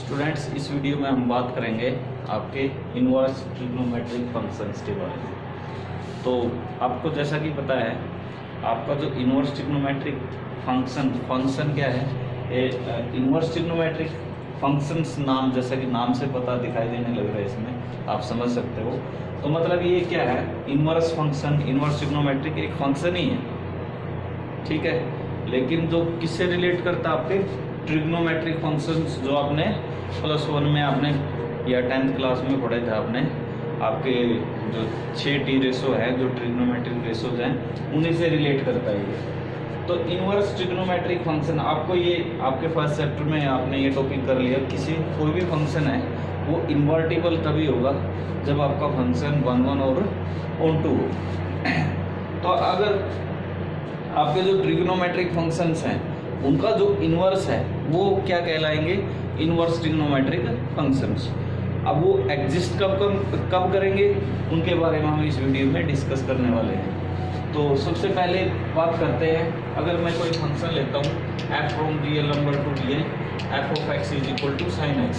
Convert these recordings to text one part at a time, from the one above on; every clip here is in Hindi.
स्टूडेंट्स, इस वीडियो में हम बात करेंगे आपके इनवर्स ट्रिग्नोमेट्रिक फंक्शंस के बारे में। तो आपको जैसा कि पता है, आपका जो इनवर्स ट्रिग्नोमेट्रिक फंक्शन क्या है, इनवर्स ट्रिग्नोमेट्रिक फंक्शंस नाम जैसा कि नाम से पता दिखाई देने लग रहा है, इसमें आप समझ सकते हो। तो मतलब ये क्या है, इनवर्स फंक्शन, इनवर्स ट्रिग्नोमेट्रिक एक फंक्शन ही है, ठीक है। लेकिन जो किससे रिलेट करता है, आपके ट्रिग्नोमेट्रिक फंक्शंस जो आपने +1 में आपने या 10th क्लास में पढ़े थे आपने, आपके जो 6 टी रेशो है, जो ट्रिग्नोमेट्रिक रेशोज हैं, उन्हीं से रिलेट करता है ये। तो इनवर्स ट्रिग्नोमेट्रिक फंक्शन आपको ये आपके फर्स्ट चैप्टर में आपने ये टॉपिक कर लिया। कोई भी फंक्शन है वो इन्वर्टिबल तभी होगा जब आपका फंक्शन 1 1 और ऑन 2 हो। तो अगर आपके जो ट्रिग्नोमेट्रिक फंक्शंस हैं उनका जो इन्वर्स है वो क्या कहलाएंगे, इन्वर्स ट्रिग्नोमेट्रिक फंक्शंस। अब वो एग्जिस्ट कब करेंगे, उनके बारे में हम इस वीडियो में डिस्कस करने वाले हैं। तो सबसे पहले बात करते हैं, अगर मैं कोई फंक्शन लेता हूँ f from real number to real f of x is equal to sine x।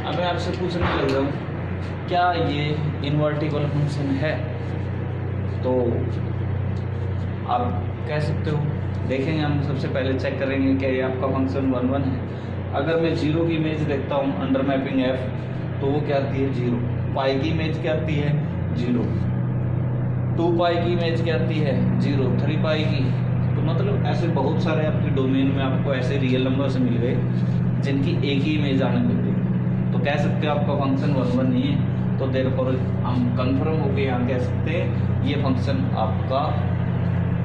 अब मैं आपसे पूछने लग रहा हूँ क्या ये इन्वर्टिबल फंक्शन है, तो आप कह सकते हो। देखेंगे हम, सबसे पहले चेक करेंगे क्या ये आपका फंक्शन 1 1 है। अगर मैं 0 की इमेज देखता हूँ अंडर मैपिंग f, तो वो क्या आती है 0। पाई की इमेज क्या आती है 0। 2 पाई की इमेज क्या आती है 0। 3 पाई की। तो मतलब ऐसे बहुत सारे आपके डोमेन में आपको ऐसे रियल नंबर्स मिल गए जिनकी एक ही इमेज आने लग गई, तो कह सकते हो आपका फंक्शन 1 1 नहीं है। तो देयरफॉर हम कंफर्म होकर यहाँ कह सकते हैं ये फंक्शन आपका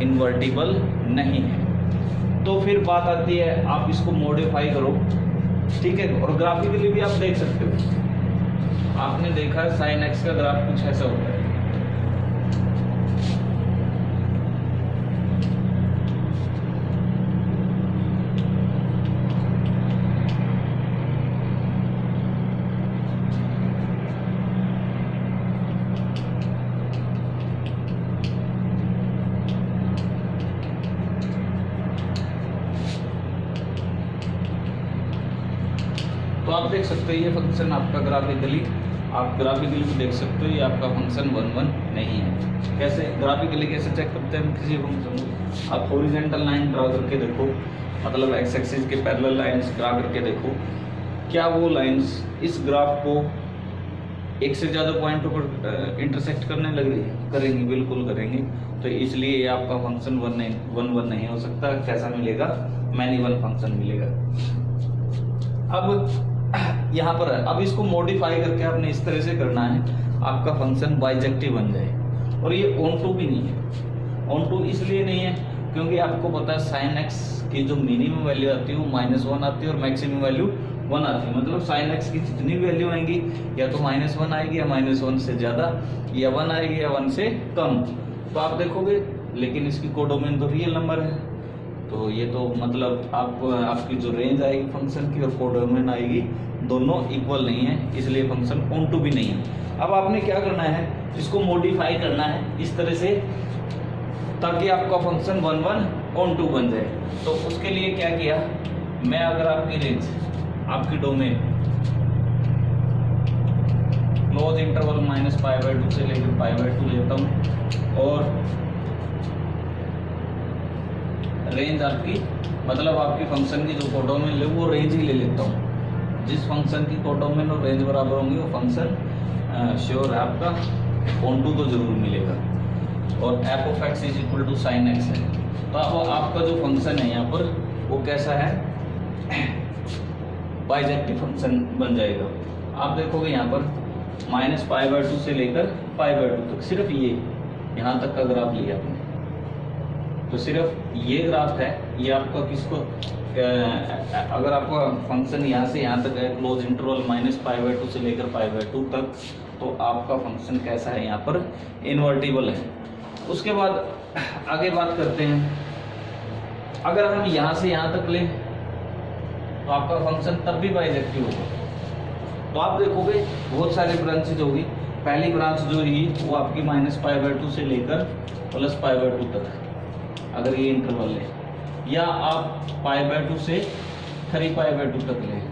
इन्वर्टिबल नहीं है। तो फिर बात आती है, आप इसको मॉडिफाई करो, ठीक है। और ग्राफिकली भी आप देख सकते हो। आपने देखा साइन एक्स का ग्राफ कुछ ऐसा होता है। तो आप देख सकते हो ये फंक्शन आपका ग्राफिकली भी देख सकते हो ये आपका फंक्शन 1 1 नहीं है। कैसे ग्राफिकली कैसे चेक करते हैं हम किसी फंक्शन को, आप हॉरिजॉन्टल लाइन ड्रा करके देखो, मतलब एक्स एक्सिस के पैरेलल लाइंस ड्रा करके देखो, क्या वो लाइंस इस ग्राफ को एक से ज़्यादा पॉइंटों पर इंटरसेक्ट करने लग रही है? करेंगी, बिल्कुल करेंगी। तो इसलिए ये आपका फंक्शन 1 1 नहीं हो सकता। कैसा मिलेगा, मैनी वन फंक्शन मिलेगा। अब यहाँ पर है, अब इसको मॉडिफाई करके आपने इस तरह से करना है आपका फंक्शन बाइजेक्टिव बन जाए। और ये ऑन टू भी नहीं है। ऑन टू इसलिए नहीं है क्योंकि आपको पता है साइन एक्स की जो मिनिमम वैल्यू आती है वो -1 आती है और मैक्सिमम वैल्यू 1 आती है। मतलब साइन एक्स की जितनी वैल्यू आएंगी या तो -1 आएगी या -1 से ज़्यादा, या 1 आएगी या 1 से कम। तो आप देखोगे, लेकिन इसकी कोडोमेन तो रियल नंबर है, तो ये तो मतलब आपकी जो रेंज आएगी फंक्शन की और कोडोमेन आएगी, दोनों इक्वल नहीं है, इसलिए फंक्शन ऑन टू भी नहीं है। अब आपने क्या करना है, इसको मॉडिफाई करना है इस तरह से ताकि आपका फंक्शन 1 1 ऑन टू बन जाए। तो उसके लिए क्या किया, मैं अगर आपकी रेंज, आपकी डोमेन क्लोज इंटरवल -π/2 से लेकर π/2 लेता हूँ, और रेंज आपकी मतलब आपकी फंक्शन की जो कोडोमेन ले वो रेंज ही ले लेता हूँ। जिस फंक्शन की कोडोमेन और रेंज बराबर होंगी वो फंक्शन श्योर है आपका ऑन टू तो जरूर मिलेगा। और f of x is equal to sine X है। तो अब आपका जो फंक्शन है यहाँ पर वो कैसा है, बाइजेक्टिव फंक्शन बन जाएगा। आप देखोगे यहाँ पर -π/2 से लेकर π/2 तक, सिर्फ ये यहाँ तक का ग्राफ लिया आपने, तो सिर्फ ये ग्राफ है। ये आपका किसको, अगर आपका फंक्शन यहाँ से यहाँ तक है क्लोज इंटरवल -π/2 से लेकर π/2 तक, तो आपका फंक्शन कैसा है, यहाँ पर इन्वर्टिबल है। उसके बाद आगे बात करते हैं, अगर हम यहाँ से यहाँ तक लें तो आपका फंक्शन तब भी बाइजेक्टिव होगा। तो आप देखोगे बहुत सारी ब्रांचेज होगी। पहली ब्रांच जो रही वो आपकी -π/2 से लेकर +π/2 तक, अगर ये इंटरवल है, या आप π/2 से 3π/2 तक लें।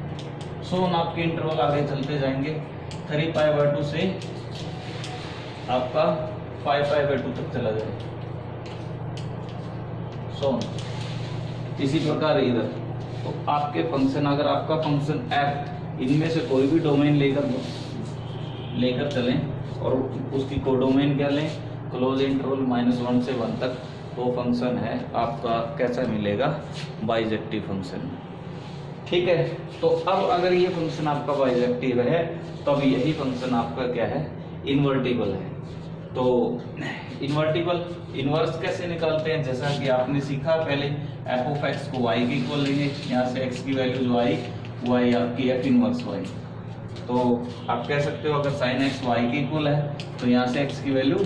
सोन आपके इंटरवल आगे चलते जाएंगे 3π/2 से आपका 5π/2 तक चला जाएगा सोन। इसी प्रकार इधर तो आपके फंक्शन, अगर आपका फंक्शन f इनमें से कोई भी डोमेन लेकर चलें और उसकी कोडोमेन क्या लें, क्लोज इंटरवल -1 से 1 तक, तो फंक्शन है आपका कैसा मिलेगा, बाइजेक्टिव फंक्शन। ठीक है, तो अब अगर ये फंक्शन आपका बाइजेक्टिव है तब यही फंक्शन आपका क्या है, इन्वर्टिबल है। तो इन्वर्स कैसे निकालते हैं, जैसा कि आपने सीखा पहले, f(x) को y के इक्वल लेंगे, यहाँ से x की वैल्यू जो आई वो आई आपकी f इनवर्स y। तो आप कह सकते हो अगर sin x y के इक्वल है तो यहाँ से x की वैल्यू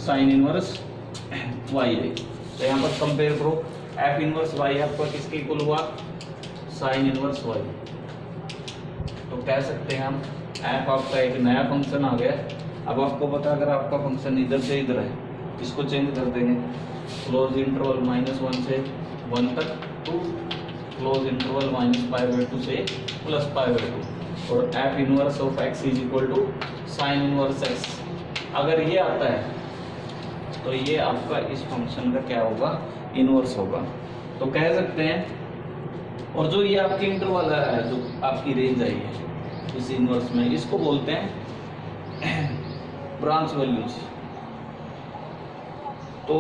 sin इनवर्स y है। तो यहाँ पर कंपेयर करो, f इनवर्स y आपका किसके इक्वल हुआ, sin इनवर्स y। तो कह सकते हैं हम f आपका एक नया फंक्शन आ गया। अब आपको पता अगर आपका फंक्शन इधर से इधर है, इसको चेंज कर देंगे, क्लोज इंटरवल -1 से 1 तक टू क्लोज इंटरवल -π/2 से +π/2 और f inverse of x is equal to sine inverse x। अगर ये आता है तो ये आपका इस फंक्शन का क्या होगा, इनवर्स होगा। तो कह सकते हैं, और जो ये आपकी इंटरवल है, जो आपकी रेंज आई है इस इनवर्स में, इसको बोलते हैं ब्रांच वैल्यूज। तो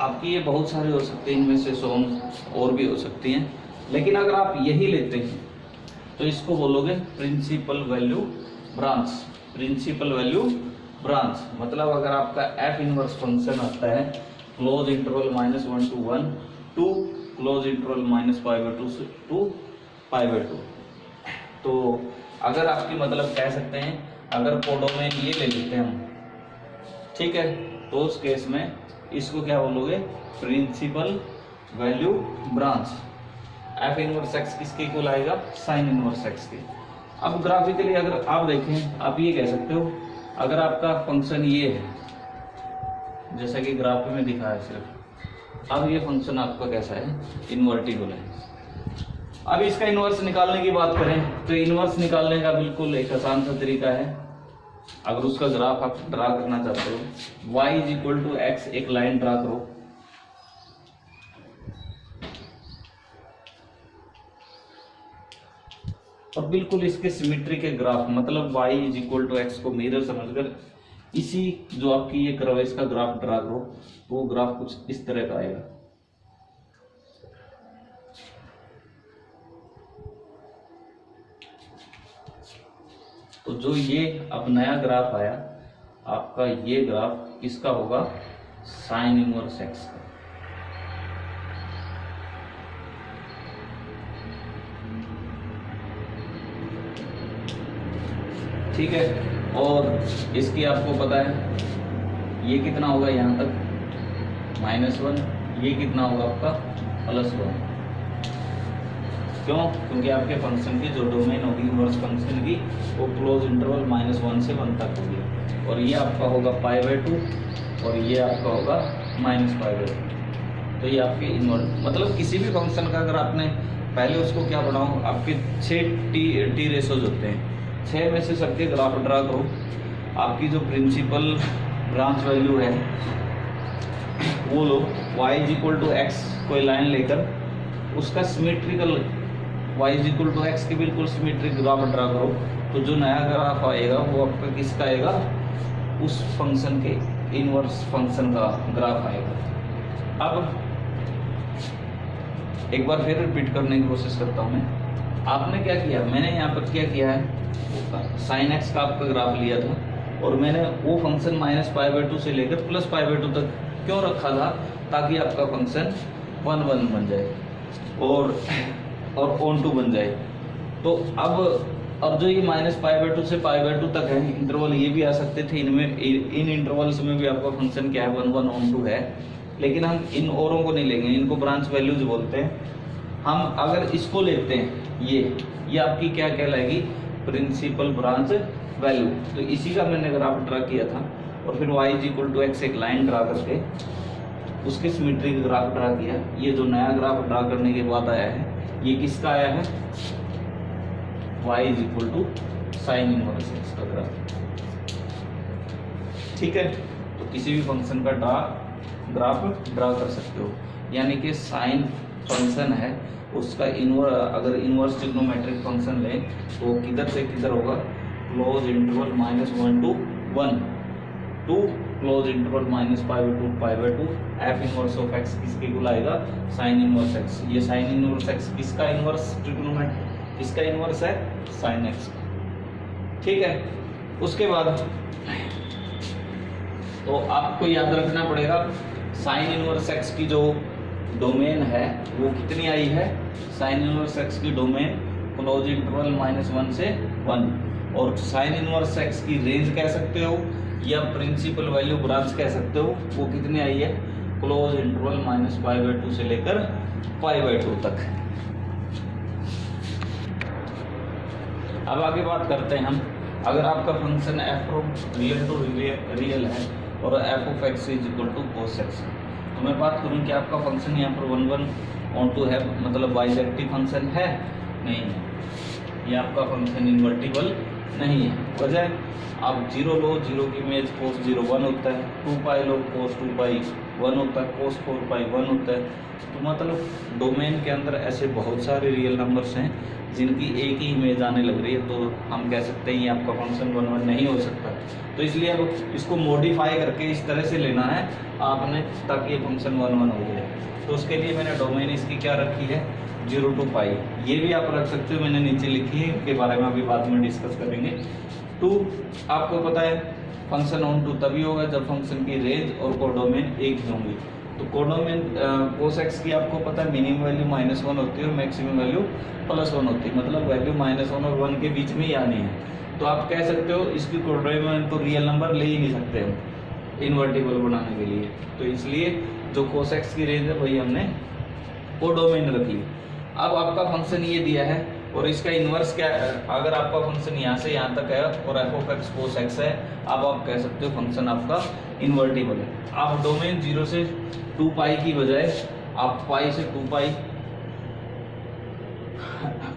आपकी ये बहुत सारी हो सकती हैं, इनमें से सोम और भी हो सकती हैं, लेकिन अगर आप यही लेते हैं तो इसको बोलोगे principal value branch. Principal value branch मतलब अगर आपका f इनवर्स फंक्शन आता है close interval -1 to 1 to close interval -π/2 से 2π/2, तो अगर आपकी मतलब कह सकते हैं, अगर कोडोमेन ये ले लेते हैं हम, ठीक है, तो उस केस में इसको क्या बोलोगे, principal value branch. f inverse x किसके इक्वल आएगा, साइन इनवर्स x के। अब ग्राफिकली अगर आप देखें, आप ये कह सकते हो, अगर आपका फंक्शन ये है जैसा कि ग्राफ में दिखा है सिर्फ, अब ये फंक्शन आपका कैसा है, इन्वर्टिबल है। अब इसका इन्वर्स निकालने की बात करें तो इन्वर्स निकालने का बिल्कुल एक आसान सा तरीका है। अगर उसका ग्राफ आप ड्रा करना चाहते हो, y is equal to x, एक लाइन ड्रा करो, और बिल्कुल इसके सिमेट्री के ग्राफ, मतलब y is equal to x को मिरर समझकर इसी जो आपकी ये कर्व है इसका ग्राफ ड्रा करो, तो वो ग्राफ कुछ इस तरह का आएगा। तो जो ये अब नया ग्राफ आया आपका, ये ग्राफ किसका होगा, साइन इनवर्स x का। ठीक है, और इसकी आपको पता है ये कितना होगा, यहाँ तक -1, ये कितना होगा आपका +1। क्यों, क्योंकि आपके फंक्शन की जो डोमेन होगी इनवर्स फंक्शन की, वो क्लोज इंटरवल -1 से 1 तक होगी, और ये आपका होगा π/2 और ये आपका होगा -π/2। तो ये आपके इनवर्स, मतलब किसी भी फंक्शन का अगर आपने पहले उसको क्या बनाओ, आपके 6 टी रेशोज होते हैं, 6 में से सबके ग्राफ ड्रा करो। आपकी जो प्रिंसिपल ब्रांच वैल्यू है वो लो, y is equal to x कोई लाइन लेकर उसका symmetrical y is equal to x की बिल्कुल सिमेट्रिक ग्राफ ड्रा करो, तो जो नया ग्राफ आएगा वो आपका किसका आएगा, उस फंक्शन के इनवर्स फंक्शन का ग्राफ आएगा। अब एक बार फिर रिपीट करने की कोशिश करता हूँ मैं। आपने क्या किया, मैंने यहाँ पर क्या किया है, साइन x का आपका ग्राफ लिया था, और मैंने वो फंक्शन -π/2 से लेकर +π/2 तक क्यों रखा था, ताकि आपका फंक्शन 1 बन जाए और ऑन टू बन जाए। तो अब जो ये -π/2 से π/2 तक है इंटरवल, ये भी आ सकते थे, इनमें इन इंटरवल्स में भी आपका फंक्शन क्या है, 1 ऑन टू है, लेकिन हम इन औरों को नहीं लेंगे, इनको ब्रांच वैल्यूज बोलते हैं। हम अगर इसको लेते हैं, ये आपकी क्या कहलाएगी, प्रिंसिपल ब्रांच वैल्यू। तो इसी का मैंने ग्राफ ड्रा किया था, और फिर y is equal to x एक लाइन ड्रा करके उसके सिमेट्री का ग्राफ ड्रा किया। ये जो नया ग्राफ ड्रा करने के बाद आया है, ये किसका आया है, y is equal to sine inverse x का ग्राफ। ठीक है, तो किसी भी फंक्शन का ग्राफ ड्रा कर सकते हो, यानी कि साइन फंक्शन है उसका अगर इनवर्स ट्रिग्नोमेट्रिक फंक्शन लें तो किधर से किधर होगा, close interval -1 to 1 to close interval -π/2 π/2 f inverse of x किसके को लाएगा, साइन इनवर्स एक्स। ये साइन इनवर्स एक्स किसका इनवर्स ट्रिग्नोमेट्रिक, किसका इनवर्स है, साइन एक्स का। ठीक है, उसके बाद तो आपको याद रखना पड़ेगा साइन इनवर्स एक्स की जो डोमेन है वो कितनी आई है, साइन इनवर्स एक्स की डोमेन क्लोज इंटरवल -1 से 1, और साइन इनवर्स एक्स की रेंज कह सकते हो या प्रिंसिपल वैल्यू ब्रांच कह सकते हो, वो कितनी आई है, क्लोज इंटरवल -π/2 से लेकर π/2 तक। अब आगे बात करते हैं हम, अगर आपका function f real to real है और f of x is equal to cos x, तो मैं बात करूं कि आपका फंक्शन यहाँ पर 1 1 ऑन टू है, मतलब बाइजेक्टिव फंक्शन है, नहीं है, ये आपका फंक्शन इन्वर्टिबल नहीं है। वजह आप 0 लो, 0 की इमेज कोस 0 1 होता है, 2π लो कोस 2π 1 होता है, कोस 4π 1 होता है। तो मतलब डोमेन के अंदर ऐसे बहुत सारे रियल नंबर्स हैं जिनकी एक ही इमेज आने लग रही है, तो हम कह सकते हैं ये आपका फंक्शन 1 1 नहीं हो सकता। तो इसलिए अब इसको मॉडिफाई करके इस तरह से लेना है आपने ताकि ये फंक्शन 1 1 हो जाए। तो उसके लिए मैंने डोमेन इसकी क्या रखी है, 0 to π। ये भी आप रख सकते हो, मैंने नीचे लिखी है, इनके बारे में अभी बाद में डिस्कस करेंगे। 2 आपको पता है फंक्शन ऑन टू तभी होगा जब फंक्शन की रेंज और कोडोमेन एक ही होंगी। तो कोडोमेन कोस एक्स की आपको पता है मिनिमम वैल्यू -1 होती है और मैक्सिमम वैल्यू +1 होती है, मतलब वैल्यू -1 और 1 के बीच में ही आनी है। तो आप कह सकते हो इसकी कोडोमेन तो रियल नंबर ले ही नहीं सकते हम इन्वर्टिबल बनाने के लिए, तो इसलिए जो कोस एक्स की रेंज है वही हमने कोडोमेन रख ली। अब आपका फंक्शन ये दिया है और इसका इन्वर्स क्या है, अगर आपका फंक्शन यहाँ से यहाँ तक है और f of x cos x है, अब आप कह सकते हो फंक्शन आपका इन्वर्टिबल है। आप डोमेन 0 से 2π की बजाय आप π से 2π,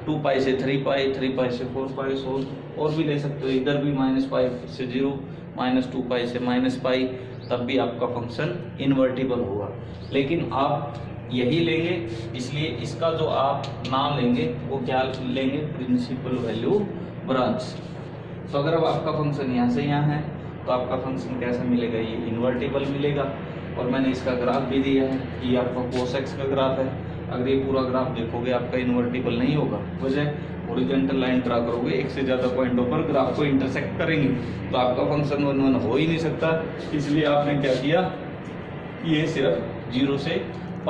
2π से 3π, 3π से 4π सोल और भी ले सकते हो, इधर भी -π से 0, -2π से -π, तब भी आपका फंक्शन इन्वर्टिबल होगा। लेकिन आप यही लेंगे, इसलिए इसका जो आप नाम लेंगे वो क्या लेंगे, प्रिंसिपल वैल्यू ब्रांच। तो अगर अब आपका फंक्शन यहाँ से यहाँ है तो आपका फंक्शन कैसा मिलेगा, ये इन्वर्टिबल मिलेगा। और मैंने इसका ग्राफ भी दिया है कि ये आपका कोस एक्स का ग्राफ है। अगर ये पूरा ग्राफ देखोगे आपका इन्वर्टिबल नहीं होगा, वजह हॉरिजॉन्टल लाइन ड्रा करोगे, एक से ज़्यादा पॉइंटों पर ग्राफ को इंटरसेक्ट करेंगे, तो आपका फंक्शन 1 1 हो ही नहीं सकता। इसलिए आपने क्या किया, ये सिर्फ 0 से π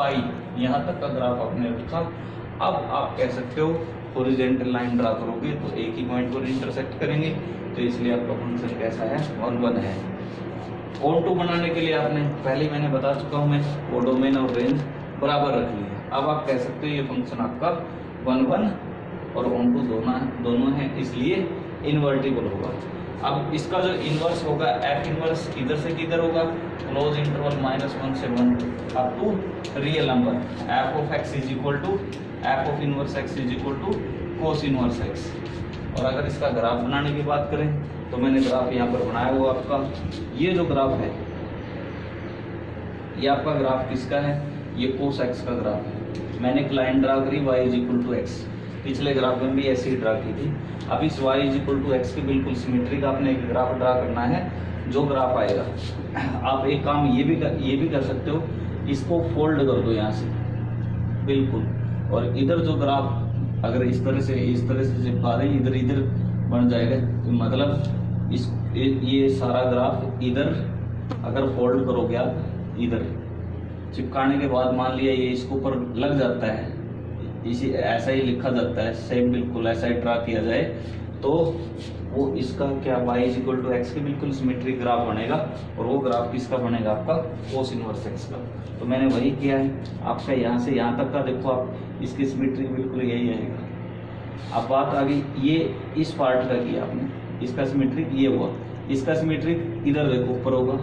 यहाँ तक का ग्राफ आपने रखा। अब आप कह सकते हो हॉरिजॉन्टल लाइन ड्रा करोगे तो एक ही पॉइंट पर इंटरसेक्ट करेंगे, तो इसलिए आपका फंक्शन कैसा है, 1 1 है। ऑन टू बनाने के लिए आपने पहले मैंने बता चुका हूँ मैं, कोडोमेन और रेंज बराबर रख ली है। अब आप कह सकते हो ये फंक्शन आपका 1 1 और ऑन टू दोनों है, इसलिए इन्वर्टिबल होगा। अब इसका जो इन्वर्स होगा, एफ इन्वर्स इधर से किधर होगा, क्लोज इंटरवल -1 से 1 up to real number f of x is equal to f of inverse x is equal to cos inverse x. और अगर इसका ग्राफ बनाने की बात करें तो मैंने ग्राफ यहाँ पर बनाया हुआ आपका, ये जो ग्राफ है ये आपका ग्राफ किसका है, ये कोस एक्स का ग्राफ है। मैंने एक लाइन ड्रा करी y is equal to x, पिछले ग्राफ में भी ऐसे ही ड्रा की थी। अब इस y is equal to x के बिल्कुल सिमेट्रिक आपने एक ग्राफ ड्रा करना है। जो ग्राफ आएगा, आप एक काम ये भी कर सकते हो, इसको फोल्ड कर दो यहाँ से बिल्कुल, और इधर जो ग्राफ अगर इस तरह से चिपका दें, इधर इधर बन जाएगा, तो मतलब ये सारा ग्राफ इधर अगर फोल्ड करोगे आप, इधर चिपकाने के बाद मान लिया ये इसके ऊपर लग जाता है, इसी ऐसा ही लिखा जाता है, सेम बिल्कुल ऐसा ही ड्रा किया जाए, तो वो इसका क्या y is equal to x के बिल्कुल सिमेट्रिक ग्राफ बनेगा। और वो ग्राफ किसका बनेगा, आपका कोस इनवर्स एक्स का। तो मैंने वही किया है, आपका यहाँ से यहाँ तक का देखो आप, इसकी सिमेट्रिक बिल्कुल यही आएगा। अब बात आ गई ये इस पार्ट का किया आपने, इसका सिमेट्रिक ये हुआ, इसका सिमेट्रिक इधर देखो ऊपर होगा।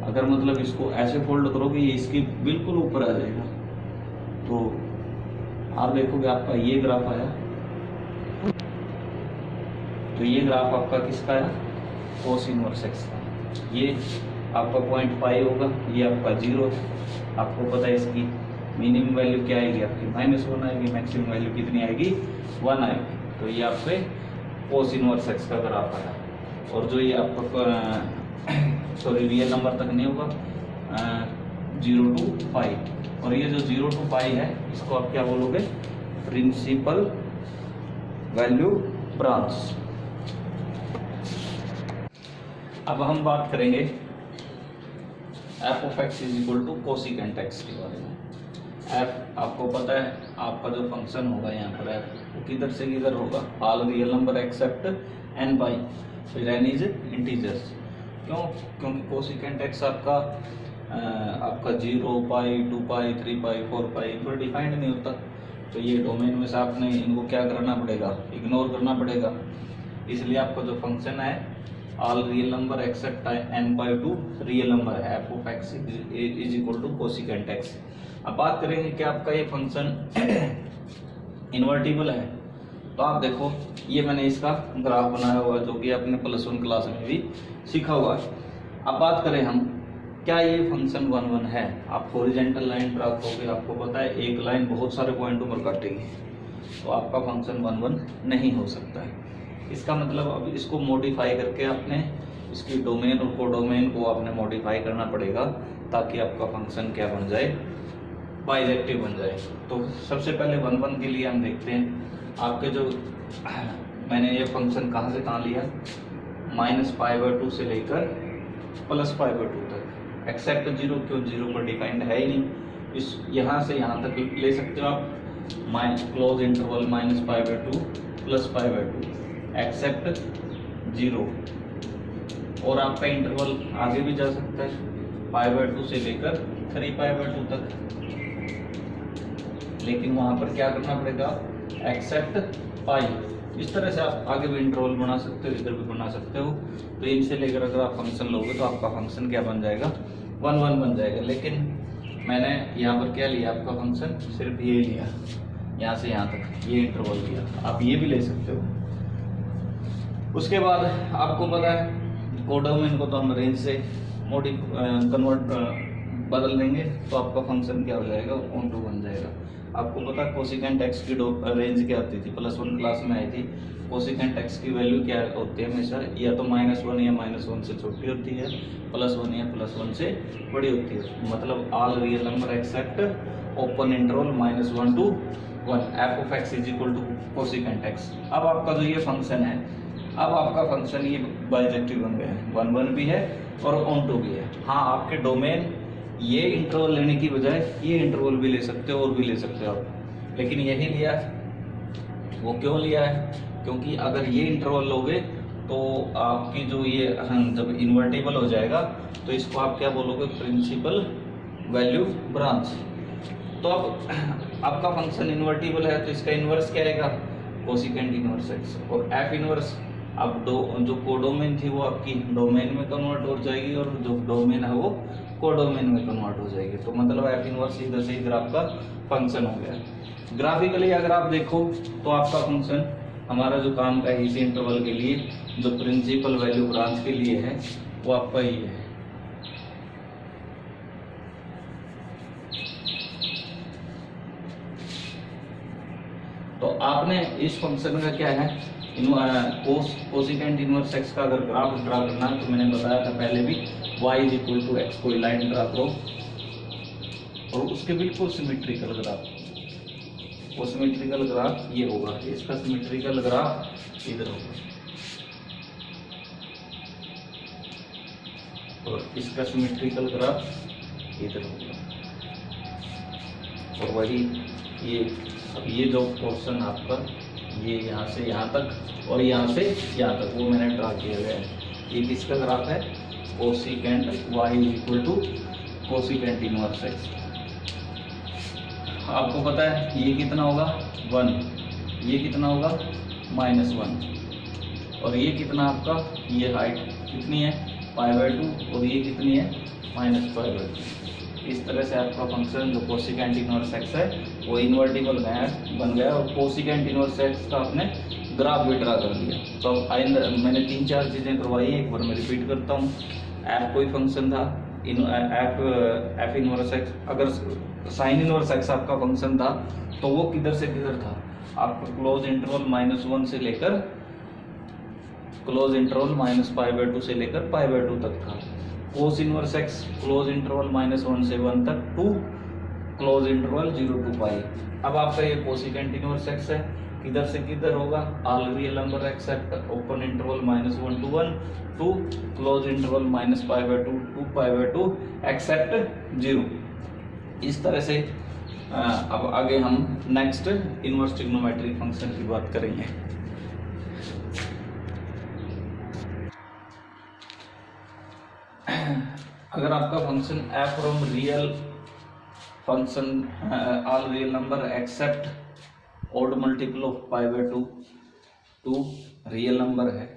अगर मतलब इसको ऐसे फोल्ड करोगे ये इसके बिल्कुल ऊपर आ जाएगा, तो आप देखोगे आपका ये ग्राफ आया, तो ये ग्राफ आपका किसका है, कोस इनवर्स एक्स का। ये आपका 0.5 होगा, ये आपका 0 है। आपको पता है इसकी मिनिमम वैल्यू क्या आएगी आपकी -1 आएगी, मैक्सिमम वैल्यू कितनी आएगी 1 आएगी। तो ये आपके कोस इनवर्स एक्स का ग्राफ आया। और जो ये आपका सॉरी रियल नंबर तक नहीं होगा 0 to पाई, और ये जो 0 to पाई है इसको आप क्या बोलोगे, प्रिंसिपल वैल्यू ब्रांच। अब हम बात करेंगे f of x is equal to cosecant x के बारे में। एफ आपको पता है आपका जो फंक्शन होगा यहाँ पर एफ वो किधर से किधर होगा, all real number except n by फिर एन इज इंटीजर्स। क्यों, क्योंकि कोसिकेंट एक्स आपका 0 पाई 2 पाई 3 पाई 4 पाई इन पर डिफाइंड नहीं होता। तो ये डोमेन में से आपने इनको क्या करना पड़ेगा, इग्नोर करना पड़ेगा। इसलिए आपका जो फंक्शन है all real number except n by 2 real number है, f of x is equal to cosecant x. अब बात करेंगे कि आपका ये फंक्शन इन्वर्टिबल है। तो आप देखो ये मैंने इसका ग्राफ बनाया हुआ है जो कि आपने +1 क्लास में भी सीखा हुआ है। अब बात करें हम क्या ये फंक्शन 1 1 है। आप हॉरिजॉन्टल लाइन प्राप्त होगी, आपको पता है एक लाइन बहुत सारे पॉइंटों पर काटेगी, तो आपका फंक्शन 1 1 नहीं हो सकता है। इसका मतलब अब इसको मॉडिफाई करके आपने इसकी डोमेन और कोडोमेन को आपने मॉडिफाई करना पड़ेगा ताकि आपका फंक्शन क्या बन जाए, बाइजेक्टिव बन जाए। तो सबसे पहले 1 1 के लिए हम देखते हैं आपके जो मैंने ये फंक्शन कहाँ से कहाँ लिया, -π/2 से लेकर +π/2 तक एक्सेप्ट 0, क्यों 0 पर डिफाइंड है ही नहीं। इस यहाँ से यहाँ तक ले सकते हो आप, क्लोज इंटरवल -π/2 +π/2 एक्सेप्ट 0। और आपका इंटरवल आगे भी जा सकता है π/2 से लेकर 3π/2 तक, लेकिन वहाँ पर क्या करना पड़ेगा, एक्सेप्ट पाई। इस तरह से आप आगे भी इंटरवल बना सकते हो, इधर भी बना सकते हो। तो इनसे लेकर अगर आप फंक्शन लोगे तो आपका फंक्शन क्या बन जाएगा, 1 1 बन जाएगा। लेकिन मैंने यहाँ पर क्या लिया, आपका फंक्शन सिर्फ ये लिया, यहाँ से यहाँ तक ये इंटरवल लिया। आप ये भी ले सकते हो। उसके बाद आपको पता है कोडोमेन को तो हम रेंज से कन्वर्ट बदल देंगे, तो आपका फंक्शन क्या हो जाएगा, ऑन टू बन जाएगा। आपको पता है कोसिकेंट एक्स की रेंज क्या होती थी, +1 क्लास में आई थी। कोसिकेंट एक्स की वैल्यू क्या होती है हमेशा, या तो -1 या -1 से छोटी होती है, +1 या +1 से बड़ी होती है। मतलब all real number except open interval -1 to 1 f of x is equal to cosecant x. अब आपका जो ये फंक्शन है, अब आपका फंक्शन ये बाइजेक्टिव बन गया है, 1 1 भी है और ऑन टू भी है। हाँ, आपके डोमेन ये इंटरवल लेने की बजाय ये इंटरवल भी ले सकते हो और भी ले सकते हो आप, लेकिन यही लिया है। वो क्यों लिया है, क्योंकि अगर ये इंटरवल लोगे तो आपकी जो ये जब इन्वर्टिबल हो जाएगा तो इसको आप क्या बोलोगे, प्रिंसिपल वैल्यू ब्रांच। तो अब आपका फंक्शन इन्वर्टिबल है तो इसका इन्वर्स क्या आएगा, कोसिकेंट इनवर्स एक्स। और एफ इनवर्स अब जो कोडोमेन थी वो आपकी डोमेन में कन्वर्ट हो जाएगी और जो डोमेन है वो कोडोमेन में कन्वर्ट हो जाएगी। तो मतलब एफ इनवर्स इधर से इधर आपका फंक्शन हो गया। ग्राफिकली अगर आप देखो तो आपका फंक्शन हमारा जो काम का इसी इंटरवल के लिए जो प्रिंसिपल वैल्यू ब्रांच के लिए है वो आपका ये है। तो आपने इस फंक्शन का क्या है, कोसिकेंट इनवर्स एक्स का अगर ग्राफ ड्रा करना तो मैंने बताया था पहले भी, y is equal to x, कोई लाइन ड्रा करो और उसके बिल्कुल सिमेट्रिकल ग्राफ, वो सिमेट्रिकल ग्राफ ये होगा, इसका सिमेट्रिकल ग्राफ इधर होगा और इसका सिमेट्रिकल ग्राफ इधर होगा। और वही ये अब ये जो पोर्शन आपका ये यहाँ से यहाँ तक और यहाँ से यहाँ तक वो मैंने ड्रा किया गया है। ये किसका ग्राफ है, cosecant y is equal to cosecant inverse x. आपको पता है ये कितना होगा 1, ये कितना होगा -1 और ये कितना आपका, ये हाइट कितनी है π/2 और ये कितनी है -π/2। इस तरह से आपका फंक्शन जो कोसिकेंट इनवर्स एक्स है वो इन्वर्टिबल बन गया और कोसिकेंट इनवर्स एक्स का आपने ग्राफ भी ड्रा कर दिया। तो अब आइंदा मैंने 3-4 चीज़ें करवाई हैं, एक बार मैं रिपीट करता हूँ। एफ कोई फंक्शन था, एफ इनवर्स एक्स, अगर साइन इनवर्स एक्स आपका फंक्शन था तो वो किधर से किधर था, आपका क्लोज इंटरवल -1 से लेकर क्लोज इंटरवल -π/2 से लेकर π/2 तक था। कोस इनवर्स एक्स क्लोज इंटरवल -1 से 1 तक टू क्लोज इंटरवल 0 to π। अब आपका ये कोसिकेंट इनवर्स एक्स है, किधर से किधर होगा, all real number except open interval -1 to 1 to close interval -π/2 to π/2 except 0। इस तरह से अब आगे हम नेक्स्ट इनवर्स ट्रिग्नोमेट्रिक फंक्शन की बात करेंगे। अगर आपका function f from real function all real number except odd multiple of π/2 to real number है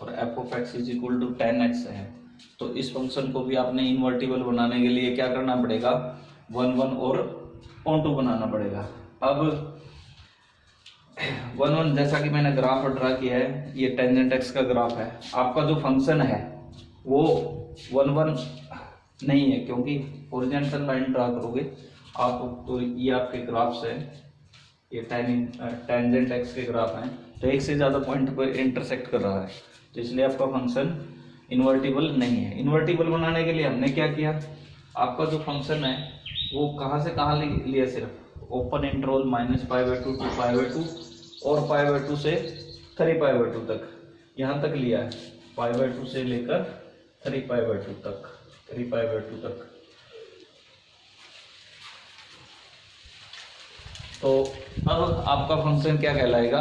और f of x is equal to 10x है, तो इस फंक्शन को भी आपने इन्वर्टिबल बनाने के लिए क्या करना पड़ेगा, 1 और ऑन2 बनाना पड़ेगा। अब 1 जैसा कि मैंने ग्राफ ड्रा किया है, ये टेंजेंट एक्स का ग्राफ है। आपका जो फंक्शन है वो 1 नहीं है, क्योंकि हॉरिजॉन्टल लाइन ड्रा करोगे आप तो ये आपके ग्राफ्स है, ये टेंजेंट एक्स के ग्राफ हैं, तो एक से ज़्यादा पॉइंट पर इंटरसेक्ट कर रहा है, तो इसलिए आपका फंक्शन इन्वर्टिबल नहीं है। इन्वर्टिबल बनाने के लिए हमने क्या किया, आपका जो फंक्शन है वो कहाँ से कहाँ लिया, सिर्फ ओपन इंटरवल -π/2 टू π/2 और π/2 से 3π/2 तक, यहाँ तक लिया है, π/2 से लेकर 3π/2 तक, 3π/2 तक। तो अब आपका फंक्शन क्या कहलाएगा,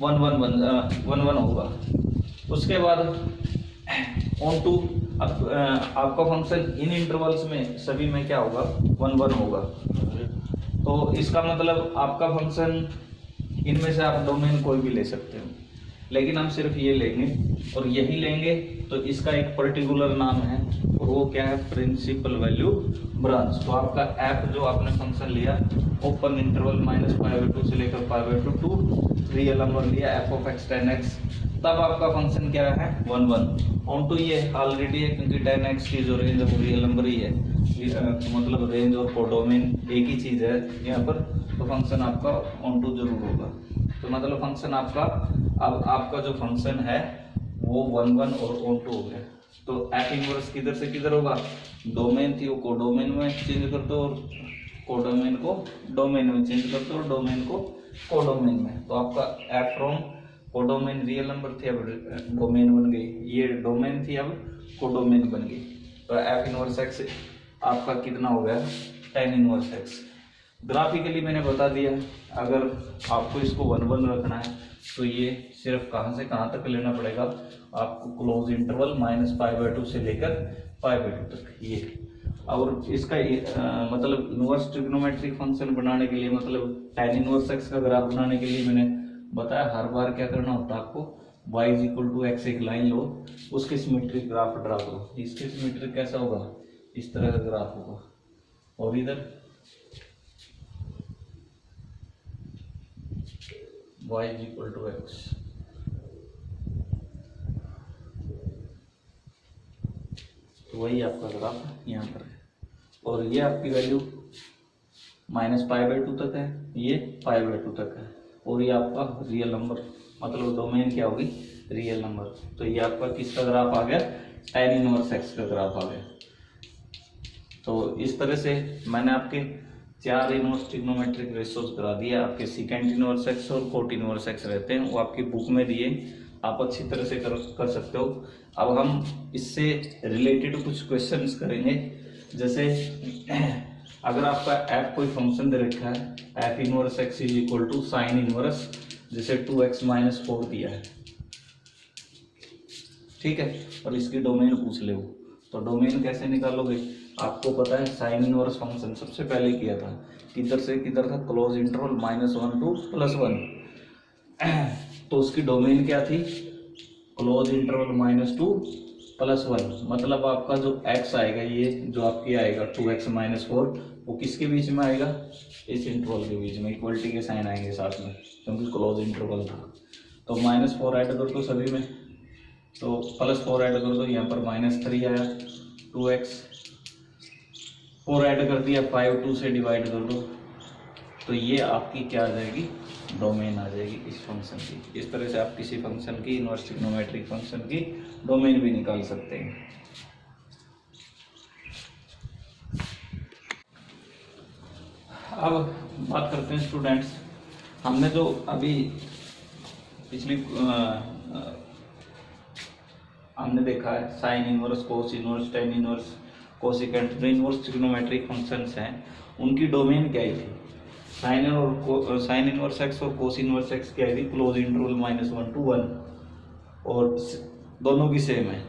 1 होगा। उसके बाद ऑन2, अब आपका फंक्शन इन इंटरवल्स में सभी में क्या होगा, 1 होगा। तो इसका मतलब आपका फंक्शन, इनमें से आप डोमेन कोई भी ले सकते हो, लेकिन हम सिर्फ ये लेंगे और यही लेंगे, तो इसका एक पर्टिकुलर नाम है और वो क्या है, प्रिंसिपल वैल्यू ब्रांच। तो आपका एफ जो आपने फंक्शन लिया ओपन इंटरवल -π/2 से लेकर π/2 टू रियल नंबर लिया एफ ऑफ एक्स 10x, तब आपका फंक्शन क्या है, 1 ऑन2 ये ऑलरेडी है, क्योंकि 10x की जो रेंज है वो रियल नंबर ही है, मतलब रेंज और कोडोमेन एक ही चीज़ है यहाँ पर, तो फंक्शन आपका ऑन2 जरूर होगा। तो मतलब फंक्शन आपका, अब आपका जो फंक्शन है वो 1 और ऑन2 हो गया। तो एफ इनवर्स किधर से किधर होगा, डोमेन थी वो कोडोमेन में चेंज कर दो और कोडोमेन को डोमेन में चेंज कर दो और डोमेन को कोडोमेन में, तो आपका F from codomain real number थी, अब डोमेन बन गई, ये डोमेन थी अब कोडोमेन बन गई। तो एफ इनवर्स एक्स आपका कितना हो गया, 10 इनवर्स एक्स। ग्राफिकली मैंने बता दिया, अगर आपको इसको 1 रखना है तो ये सिर्फ कहाँ से कहाँ तक लेना पड़ेगा, आपको क्लोज इंटरवल -π/2 से लेकर π/2 तक ये। और इसका मतलब इनवर्स ट्रिग्नोमेट्रिक फंक्शन बनाने के लिए, मतलब tan इनवर्स एक्स का ग्राफ बनाने के लिए मैंने बताया हर बार क्या करना होता है आपको, y = x एक लाइन लो, उसके सिमेट्रिक ग्राफ ड्रा करो। इसके सिमेट्रिक कैसा होगा, इस तरह का ग्राफ होगा, और इधर y = x, तो वही आपका ग्राफ यहाँ पर है, और ये आपकी वैल्यू -π/2 तक है, ये π/2 तक है, और ये आपका रियल नंबर, मतलब डोमेन क्या होगी, रियल नंबर। तो ये आपका किसका ग्राफ आ गया, tan इनवर्स एक्स का ग्राफ आ गया। तो इस तरह से मैंने आपके 4 इनवर्स ट्रिग्नोमेट्रिक रेशियोज करा दिए। आपके सीकेंट इनवर्स एक्स और कोट इनवर्स एक्स रहते हैं, वो आपकी बुक में दिए, आप अच्छी तरह से कर सकते हो। अब हम इससे रिलेटेड कुछ क्वेश्चंस करेंगे, जैसे अगर आपका एफ कोई फंक्शन दे रखा है, f inverse x is equal to sine inverse, जैसे 2x - 4 दिया है, ठीक है, और इसकी डोमेन पूछ ले, तो डोमेन कैसे निकालोगे, आपको पता है साइन इनवर्स फंक्शन सबसे पहले किया था, किधर से किधर था, क्लोज इंटरवल -1 टू +1, तो उसकी डोमेन क्या थी, क्लोज इंटरवल -2 +1, मतलब आपका जो x आएगा, ये जो आपकी आएगा 2x - 4, वो किसके बीच में आएगा, इस इंटरवल के बीच में, इक्वलिटी के साइन आएंगे साथ में क्योंकि क्लोज इंटरवल था। तो -4 ऐड कर दो सभी में, तो +4 ऐड कर दो, यहाँ पर -3 आया, 2x, 4 ऐड कर दिया, 5, 2 से डिवाइड कर दो, तो ये आपकी क्या आ जाएगी, डोमेन आ जाएगी इस फंक्शन की। इस तरह से आप किसी फंक्शन की, इनवर्स ट्रिग्नोमेट्रिक फंक्शन की डोमेन भी निकाल सकते हैं। अब बात करते हैं स्टूडेंट्स, हमने जो अभी पिछली हमने देखा है sine inverse, cos inverse, tan inverse, cosecant, जो इनवर्स ट्रिग्नोमेट्रिक फंक्शंस हैं उनकी डोमेन क्या थी, साइन इनवर्स एक्स और कोस इनवर्स एक्स क्या थी, क्लोज इंटरवल -1 to 1, और दोनों की सेम है,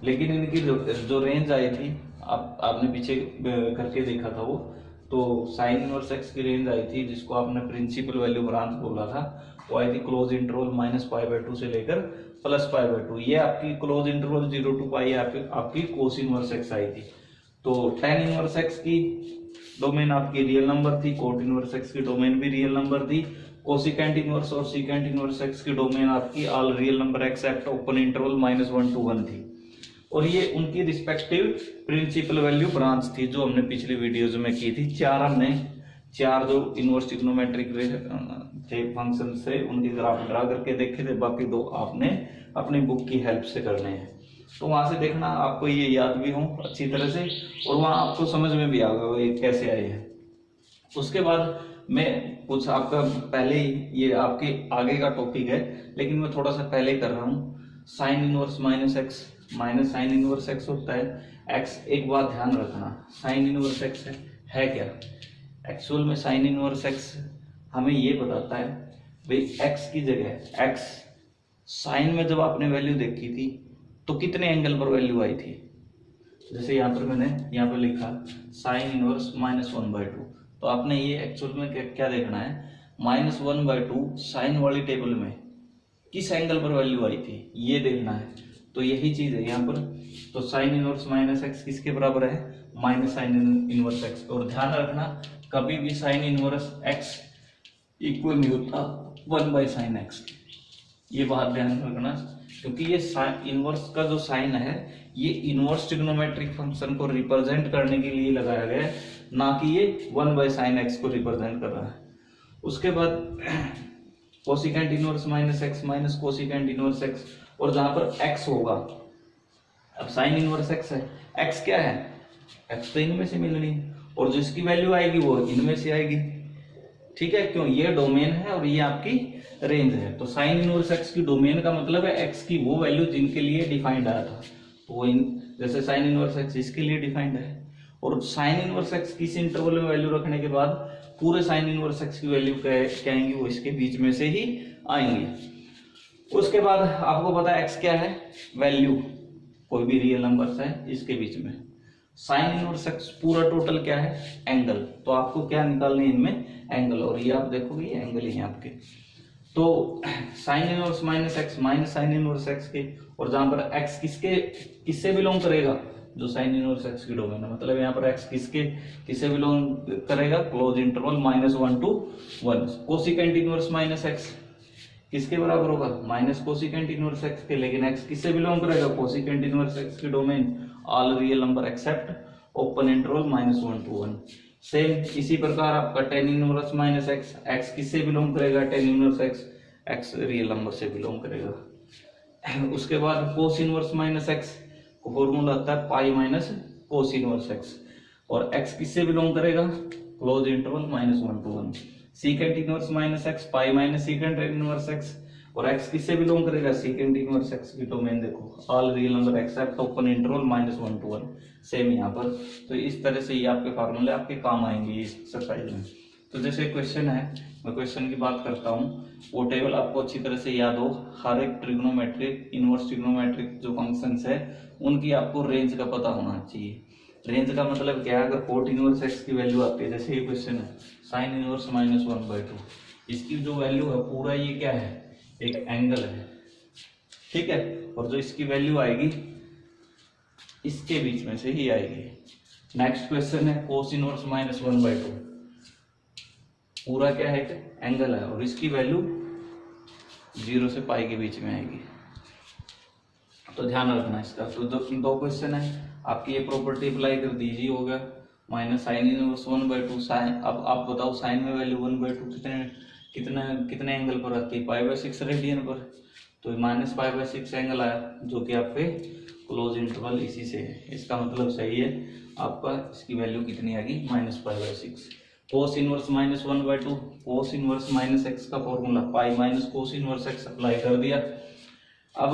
लेकिन इनकी जो रेंज आई थी, आपने पीछे करके देखा था वो, तो साइन इनवर्स एक्स की रेंज आई थी जिसको आपने प्रिंसिपल वैल्यू ब्रांच बोला था, वो आई थी क्लोज इंटरवल -π/2 से लेकर +π/2। ये आपकी क्लोज इंटरवल 0 to π आपकी कोस इनवर्स एक्स आई थी। तो टेन इनवर्स एक्स की डोमेन आपकी रियल नंबर थी, कोट इनवर्स एक्स की डोमेन भी रियल नंबर थी, कोसिकेंट इनवर्स और सीकेंट इनवर्स एक्स की डोमेन आपकी all real number except open interval -1 to 1 थी, और ये उनकी रिस्पेक्टिव प्रिंसिपल वैल्यू ब्रांच थी जो हमने पिछली वीडियोज में की थी। चार जो इनवर्स ट्रिग्नोमेट्रिक थे फंक्शन से उनके ग्राफ ड्रा करके देखे थे, बाकी 2 आपने अपनी बुक की हेल्प से करने हैं। तो वहां से देखना आपको ये याद भी हो अच्छी तरह से, और वहां आपको समझ में भी आ गया ये कैसे आए हैं। उसके बाद मैं कुछ आपका पहले ही, ये आपके आगे का टॉपिक है लेकिन मैं थोड़ा सा पहले कर रहा हूँ, sign inverse -x minus sign inverse x होता है x। एक बात ध्यान रखना, साइन इनवर्स x है क्या, एक्चुअल में साइन इनवर्स x हमें ये बताता है भाई x की जगह x साइन में जब आपने वैल्यू देखी थी तो कितने एंगल पर वैल्यू आई थी। जैसे यहाँ पर मैंने यहाँ पर लिखा साइन इनवर्स -1/2, तो आपने ये एक्चुअल में क्या देखना है, -1/2 साइन वाली टेबल में किस एंगल पर वैल्यू आई थी ये देखना है। तो यही चीज है यहाँ पर। तो साइन इनवर्स -x किसके बराबर है, माइनस साइन इनवर्स x। और ध्यान रखना कभी भी साइन इनवर्स x इक्वल नहीं होता 1/sin x, ये बात ध्यान रखना, क्योंकि ये इनवर्स का जो साइन है ये इनवर्स ट्रिग्नोमेट्रिक फंक्शन को रिप्रेजेंट करने के लिए लगाया गया है, ना कि ये 1/sin x को रिप्रेजेंट कर रहा है। उसके बाद cosecant inverse -x minus cosecant inverse x, और जहां पर x होगा, अब साइन इनवर्स x है, x क्या है, x तो इनमें से मिलनी है, और जो इसकी वैल्यू आएगी वो इनमें से आएगी, ठीक है, क्यों, ये डोमेन है और ये आपकी रेंज है। तो साइन इनवर्स x की डोमेन का मतलब है x की वो वैल्यू जिनके लिए डिफाइंड आया था, तो वो जैसे साइन इनवर्स x इसके लिए डिफाइंड है, और साइन इनवर्स x किस इंटरवल में वैल्यू रखने के बाद पूरे साइन इनवर्स x की वैल्यू क्या आएंगी, वो इसके बीच में से ही आएंगे। उसके बाद आपको पता है x क्या है, वैल्यू कोई भी रियल नंबर्स है इसके बीच में। साइन इनवर्स x पूरा टोटल क्या है, एंगल, तो आपको क्या निकालने इनमें, एंगल, और ये आप देखोगे ये एंगल ही है आपके। तो sign inverse -x minus sign inverse x के, और जहां पर x किससे बिलोंग करेगा, जो साइन इनवर्स x की डोमेन है, मतलब यहाँ पर x किससे बिलोंग करेगा, close interval -1 to 1। Cosecant inverse -x किसके बराबर होगा, माइनस कोसिकेंट इनवर्स x के, लेकिन x किससे बिलोंग करेगा, कोसिकेंट इनवर्स x की domain all real number except open interval -1 to 1। Same इसी प्रकार आपका टेन इनवर्स -x, x किससे बिलोंग करेगा, tan inverse x real number से बिलोंग करेगा। उसके बाद कोस इनवर्स -x को फॉर्मूला आता है पाई माइनस कोस इनवर्स x, और x किससे बिलोंग करेगा, close interval -1 to 1। Secant inverse -x pi minus secant inverse x, और x किससे बिलोंग करेगा, सीकेंट इनवर्स x की डोमेन देखो all real number except open interval -1 to 1। Same यहाँ पर, तो इस तरह से ये आपके फार्मूले आपके काम आएंगे इस एक्सरसाइज में। तो जैसे क्वेश्चन है, मैं क्वेश्चन की बात करता हूँ, वो टेबल आपको अच्छी तरह से याद हो, हर एक ट्रिग्नोमेट्रिक इनवर्स ट्रिग्नोमेट्रिक जो फंक्शंस है उनकी आपको रेंज का पता होना चाहिए। रेंज का मतलब क्या है, अगर कोट इनवर्स x की वैल्यू आती है, जैसे ये क्वेश्चन है साइन इनवर्स -1/2, इसकी जो वैल्यू है पूरा ये क्या है, एक एंगल है, ठीक है, और जो इसकी वैल्यू आएगी इसके बीच में से ही आएगी। नेक्स्ट क्वेश्चन है कोस इनवर्स -1/2। पूरा क्या है, एंगल है, और इसकी वैल्यू 0 से पाई के बीच में आएगी। तो ध्यान रखना इसका। तो दो क्वेश्चन है आपकी, ये प्रॉपर्टी अप्लाई कर दीजिए, हो गया माइनस साइन इनवर्स 1/2 साइन। अब आप बताओ साइन में वैल्यू 1/2 कितने एंगल पर आती है, π/6 रेडियन पर। तो -π/6 एंगल आया, जो कि आपके क्लोज इंटरवल इसी से है। इसका मतलब सही है आपका, इसकी वैल्यू कितनी आ गई, -π/6। Cos inverse -1/2, cos inverse -x का formula pi minus cos inverse x apply कर दिया। अब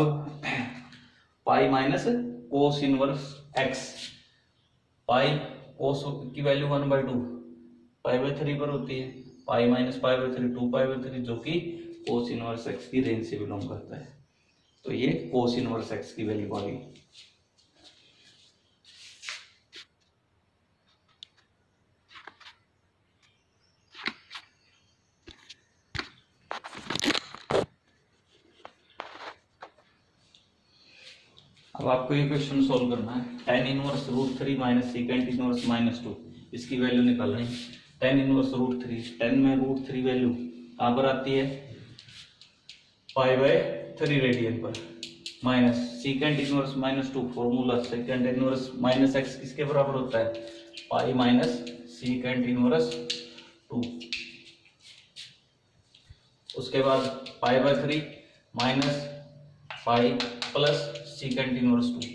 pi minus cos inverse x, pi cos की वैल्यू 1/2 π/3 पर होती है, पाई माइनस π/3 2π/3, जो कि कोस इनवर्स x की रेंज से बिलोंग करता है। तो ये कोस इनवर्स x की वैल्यू आ गई। अब आपको ये क्वेश्चन सॉल्व करना है। tan inverse √3 minus secant inverse -2, इसकी वैल्यू निकालनी है। tan इनवर्स √3, 10 में √3 वैल्यू कहाँ पर आती है, π/3 रेडियन पर, minus secant inverse -2 formula secant inverse -x किसके बराबर होता है, पाई माइनस सीकेंट इनवर्स 2। उसके बाद π/3 minus pi plus secant inverse 2।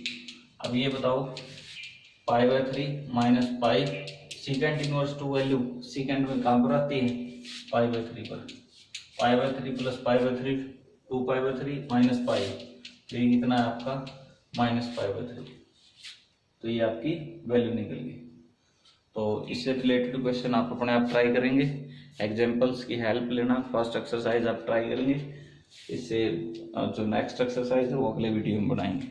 अब ये बताओ π/3 minus pi secant inverse 2 value secant में कहाँ पर आती है, π/3 पर, π/3 प्लस π/3 2π/3 माइनस पाई, तो ये कितना है आपका -π/3। तो ये आपकी वैल्यू निकल गई। तो इससे रिलेटेड क्वेश्चन आप अपने आप ट्राई करेंगे, एग्जाम्पल्स की हेल्प लेना। फर्स्ट एक्सरसाइज आप ट्राई करेंगे, इससे जो नेक्स्ट एक्सरसाइज है वो अगले वीडियो में बनाएंगे।